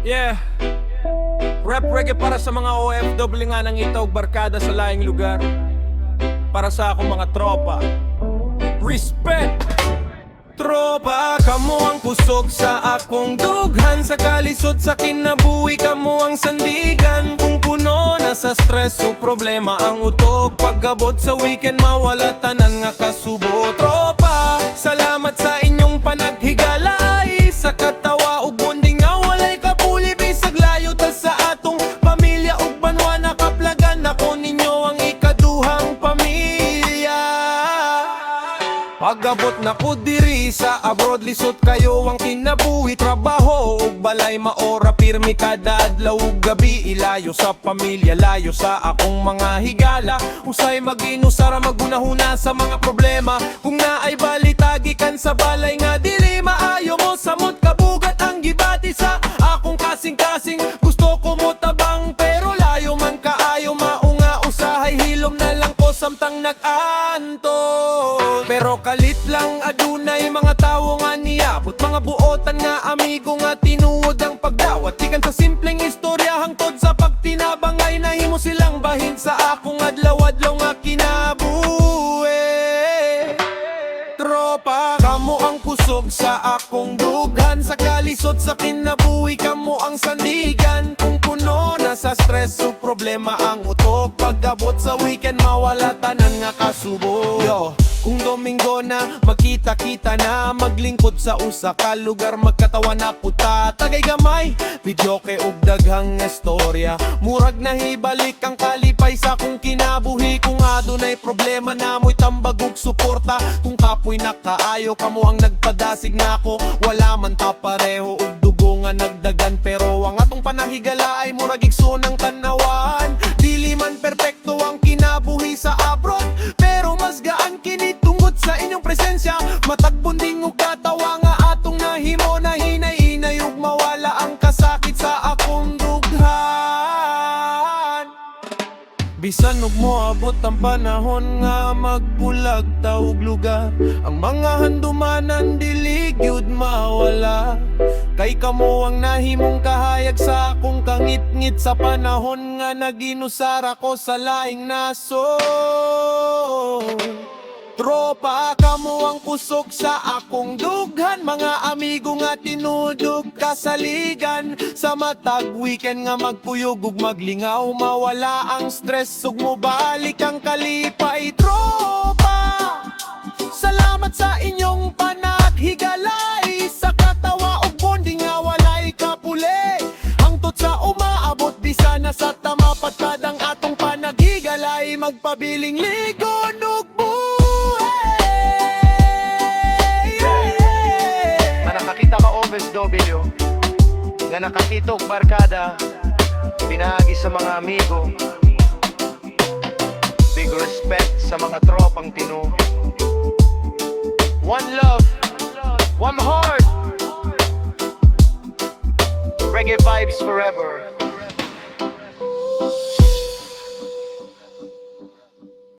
Yeah. Rap reggae para sa mga OFW nga nang itaw barkada sa laing lugar. Para sa akong mga tropa. Respect! Tropa, kamo ang kusog sa akong dughan. Sa kalisod sa kinabuhi, kamo ang sandigan. Kung puno na sa stress o problema ang utok, pagabot sa weekend mawala tanan nga kasubo. Tropa, salamat sa inyong panaghigalay. Sa katawa ug bonding nga walay kapuli. Bisag layo ta sa atong pamilya ug banwa nakaplagan. Ako ninyo ang ikaduhang pamilya. Pagabot na ko diri sa abroad, lisod kayo ang kinabuhi. Trabaho ug balay maora, pirmi kada adlaw ug gabi. Ilayo sa pamilya, layo sa akong mga higala. Usay mag-inusara, magunahuna sa mga problema. Kung naay balitagikan sa balay nga dili maayo mo. Samot kabugat ang gibati sa akong kasing-kasing. Gusto ko mo tabang pero layo man kaayo. Maunga usahay hilom na lang ko samtang nag-anto. Pero kalit lang adunay mga tao nga niabot. Mga buotan nga amigo nga tinuod ang pagdawat. Tikan sa simpleng istorya hangtod sa pagtinabangay. Nahimo silang bahin sa akong adlaw-adlaw nga kinabuhi. Tropa, kamo ang kusog sa akong dughan. Sa kalisod sa kinabuhi, kamo ang sandigan. Kung puno na sa stress o problema ang utok, pagabot sa weekend mawala tanan nga kasubo. Yo, kung Domingo na, magkita-kita na. Maglingkod sa usa ka lugar, magkatawa na puta. Tagay gamay, video kay og daghang istorya. Murag na hibalik ang kalipay sa kung kinabuhi. Kung adunay problema na mo'y tambag ug suporta. Kung kapoy nakaayo, kamo ang nagpadasig nako. Wala man ta pareho ug dugo nga nagdagan. Pero ang atong panahigala ay murag igsoon ang tanawan. Dili man perpekto ang kinabuhi sa abroad, pero mas gaan kini tungod sa inyong presensya. Matagbunding ug katawa nga atong nahimo na hinay-inay ug mawala ang kasakit sa akong dughan. Bisan ug moabot ang panahon nga magbulag ta og lugar, ang mga handumanan dili gyud mawala. Kay kamo ang nahimong kahayag sa akong kangit-ngit sa panahon nga naginusara ko sa laing naso. Tropa, kamo ang kusog sa akong dughan. Mga amigo nga tinudog kasaligan. Sa matag weekend nga magpuyog ug maglingaw. Mawala ang stress ug mobalik ang kalipay. Tropa, salamat sa inyong panaghigalay. Sa katawa ug bonding nga walay kapuli. Hangtod sa umaabot bisan na sa tamapat kadang atong panaghigalay. Magpabiling ligon ug nakakita ka OFW nga nakakita og barkada, pinagi sa mga amigo. Big respect sa mga tropang tinu. One love, one heart, reggae vibes forever.